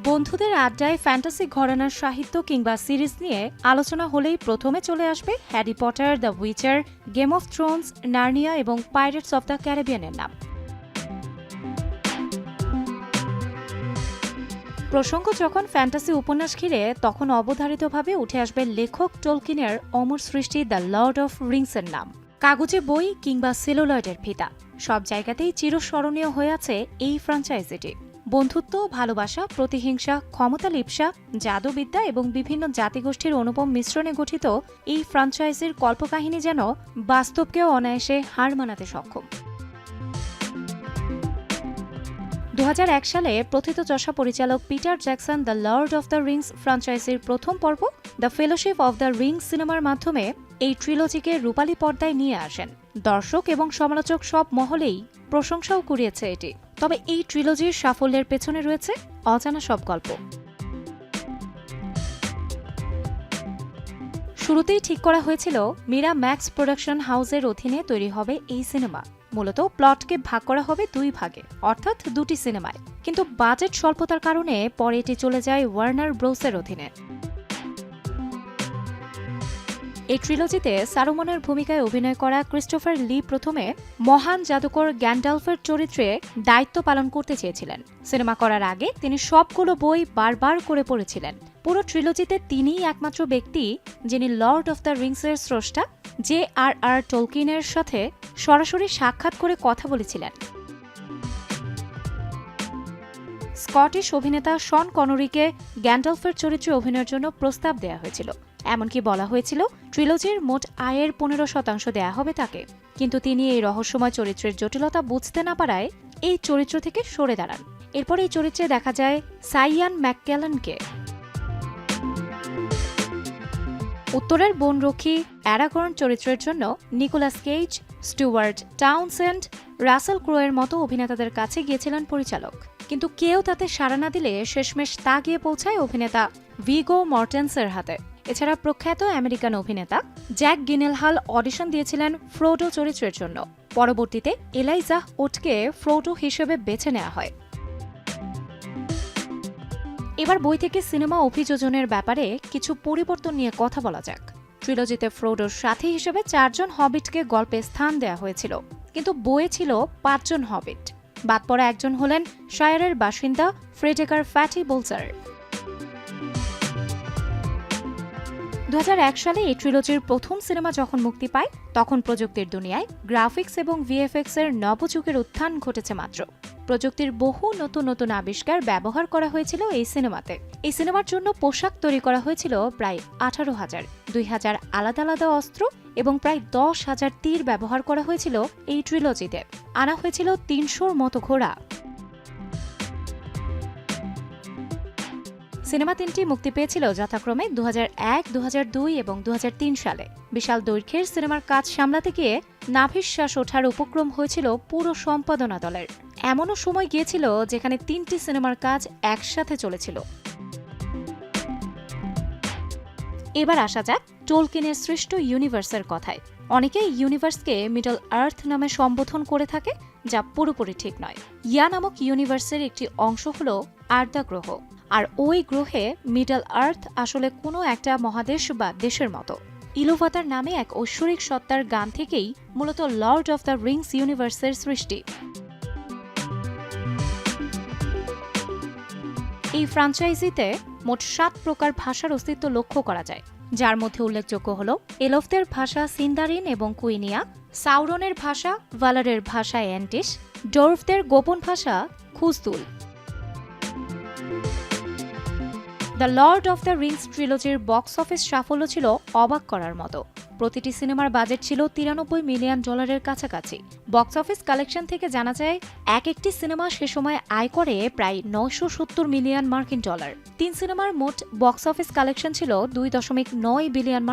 বন্ধুদের আড্ডায় ফ্যান্টাসি ঘরানার সাহিত্য কিংবা সিরিজ নিয়ে আলোচনা হলেই প্রথমে চলে আসবে Harry Potter, the Witcher, game of Thrones, Narnia এবং পাইরেটস অব দ্য ক্যারিবিয়ানের নাম। প্রসঙ্গ যখন ফ্যান্টাসি উপন্যাস ঘিরে, তখন অবধারিতভাবে উঠে আসবে লেখক টোলকিনের অমর সৃষ্টি দ্য লর্ড অফ রিংসের নাম। কাগজে বই কিংবা সেলুলয়েডের ফিতা, সব জায়গাতেই চিরস্মরণীয় হয়ে আছে এই ফ্র্যাঞ্চাইজিটি। বন্ধুত্ব, ভালোবাসা, প্রতিহিংসা, ক্ষমতা লিপ্সা, জাদুবিদ্যা এবং বিভিন্ন জাতিগোষ্ঠীর অনুপম মিশ্রণে গঠিত এই ফ্র্যাঞ্চাইজির কল্পকাহিনী যেন বাস্তবকেও অনায়াসে হার মানাতে সক্ষম। 2001 সালে প্রথিতযশা পরিচালক Peter Jackson the Lord of the Rings ফ্র্যাঞ্চাইজির প্রথম পর্ব the Fellowship of the Rings সিনেমার মাধ্যমে এই ট্রিলজিকে রূপালী পর্দায় নিয়ে আসেন। দর্শক এবং সমালোচক সব মহলেই প্রশংসাও কুড়িয়েছে এটি। তবে এই ট্রিলজির সাফল্যের পেছনে রয়েছে অজানা সব গল্প। শুরুতেই ঠিক করা হয়েছিল মিরা ম্যাক্স প্রোডাকশন হাউসের অধীনে তৈরি হবে এই সিনেমা। মূলত প্লটকে ভাগ করা হবে দুই ভাগে, অর্থাৎ দুটি সিনেমায়। কিন্তু বাজেট স্বল্পতার কারণে পরে এটি চলে যায় ওয়ার্নার ব্রোসের অধীনে। এই ট্রিলজিতে সারুমনের ভূমিকায় অভিনয় করা ক্রিস্টোফার লি প্রথমে মহান জাদুকর গ্যান্ডালফের চরিত্রে দায়িত্ব পালন করতে চেয়েছিলেন। সিনেমা করার আগে তিনি সবগুলো বই বারবার করে পড়েছিলেন। পুরো ট্রিলজিতে তিনিই একমাত্র ব্যক্তি যিনি লর্ড অফ দ্য রিংসের স্রষ্টা J.R.R. টোলকিনের সাথে সরাসরি সাক্ষাৎ করে কথা বলেছিলেন। স্কটিশ অভিনেতা শন কনরিকে গ্যান্ডালফের চরিত্রে অভিনয়ের জন্য প্রস্তাব দেওয়া হয়েছিল। এমনকি বলা হয়েছিল ট্রিলজির মোট আয়ের 15% দেয়া হবে তাকে। কিন্তু তিনি এই রহস্যময় চরিত্রের জটিলতা বুঝতে না পারায় এই চরিত্র থেকে সরে দাঁড়ান। এরপর এই চরিত্রে দেখা যায় সাইয়ান ম্যাককেলানকে। উত্তরের বনরক্ষী অ্যারাগর্ন চরিত্রের জন্য Nicolas Cage, Stuart Townsend, Russell ক্রোয়ের মতো অভিনেতাদের কাছে গিয়েছিলেন পরিচালক। কিন্তু কেউ তাতে সাড়া না দিলে শেষমেশ তা গিয়ে পৌঁছায় অভিনেতা ভিগো মর্টেন্সের হাতে। এছাড়া প্রখ্যাত আমেরিকান অভিনেতা জ্যাক গিনেলহাল অডিশন দিয়েছিলেন ফ্রোডো চরিত্রের জন্য। পরবর্তীতে এলাইজাহ উডকে ফ্রোডো হিসেবে বেছে নেওয়া হয়। এবার বই থেকে সিনেমা অভিযোজনের ব্যাপারে কিছু পরিবর্তন নিয়ে কথা বলা যাক। ট্রিলজিতে ফ্রোডোর সাথী হিসেবে 4 জন হবিটকে গল্পে স্থান দেওয়া হয়েছিল, কিন্তু বইয়ে ছিল 5 জন হবিট। বাদ পড়া একজন হলেন শায়ারের বাসিন্দা ফ্রেডেগার ফ্যাটি বোলজার। 2001 সালে এই ট্রিলজির প্রথম সিনেমা যখন মুক্তি পায়, তখন প্রযুক্তির দুনিয়ায় গ্রাফিক্স এবং ভিএফএক্স এর নবযুগের উত্থান ঘটেছে মাত্র। প্রযুক্তির বহু নতুন নতুন আবিষ্কার ব্যবহার করা হয়েছিল এই সিনেমাতে। এই সিনেমার জন্য পোশাক তৈরি করা হয়েছিল প্রায় 18,000, 2,000 আলাদা আলাদা অস্ত্র এবং প্রায় 10,000 তীর ব্যবহার করা হয়েছিল এই ট্রিলজিতে। আনা হয়েছিল 300-র মতো ঘোড়া। সিনেমা 3টি মুক্তি পেয়েছিল যথাক্রমে 2001, 2002 এবং 2003 সালে। বিশাল দৈর্ঘ্যের সিনেমার কাজ সামলাতে গিয়ে নাভিশ্বাস ওঠার উপক্রম হয়েছিল পুরো সম্পাদনা দলের। এমনও সময় গিয়েছিল যেখানে 3টি সিনেমার কাজ একসাথে চলেছিল। এবার আসা যাক টোলকিনের সৃষ্ট ইউনিভার্সের কথায়। অনেকে ইউনিভার্সকে মিডল আর্থ নামে সম্বোধন করে থাকে, যা পুরোপুরি ঠিক নয়। ইয়া নামক ইউনিভার্সের একটি অংশ হল আর্দা গ্রহ, আর ওই গ্রহে মিডল আর্থ আসলে কোনো একটা মহাদেশ বা দেশের মতো। ইলুভাতার নামে এক ঐশ্বরিক সত্তার গান থেকেই মূলত লর্ড অফ দ্য রিংস ইউনিভার্সের সৃষ্টি। এই ফ্র্যাঞ্চাইজিতে মোট 7 প্রকার ভাষার অস্তিত্ব লক্ষ্য করা যায়, যার মধ্যে উল্লেখযোগ্য হল এলফদের ভাষা সিন্দারিন এবং কুইনিয়া, সাউরনের ভাষা ভালারের ভাষা এন্টিশ, ডোর্ফদের গোপন ভাষা Khuzdul. The Lord of the Rings ট্রিলজির বক্স অফিস সাফল্য ছিল অবাক করার মতো। প্রতিটি সিনেমার বাজেট ছিল $93 মিলিয়ন কাছাকাছি। বক্স অফিস কালেকশন থেকে জানা যায় একটি সিনেমা সে সময় আয় করে প্রায় $970 মিলিয়ন। 3 সিনেমার মোট বক্স অফিস কালেকশন ছিল $2.9 বিলিয়ন।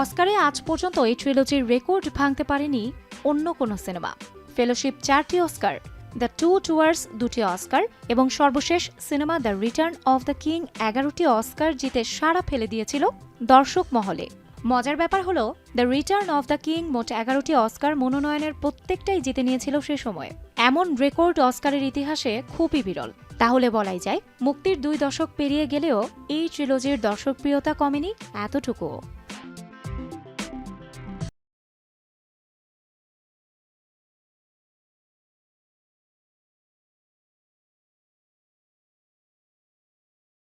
অস্কারে আজ পর্যন্ত এই ট্রিলজির রেকর্ড ভাঙতে পারেনি অন্য কোনো সিনেমা। ফেলোশিপ 4টি অস্কার, দ্য টু টুয়ার্স 2টি অস্কার এবং সর্বশেষ সিনেমা the Return of the King 11টি অস্কার জিতে সাড়া ফেলে দিয়েছিল দর্শক মহলে। মজার ব্যাপার হলো the Return of the King মোট 11টি অস্কার মনোনয়নের প্রত্যেকটাই জিতে নিয়েছিল সে সময়ে। এমন রেকর্ড অস্কারের ইতিহাসে খুবই বিরল। তাহলে বলাই যায় মুক্তির 2 দশক পেরিয়ে গেলেও এই ট্রিলজির দর্শকপ্রিয়তা কমেনি এতটুকুও।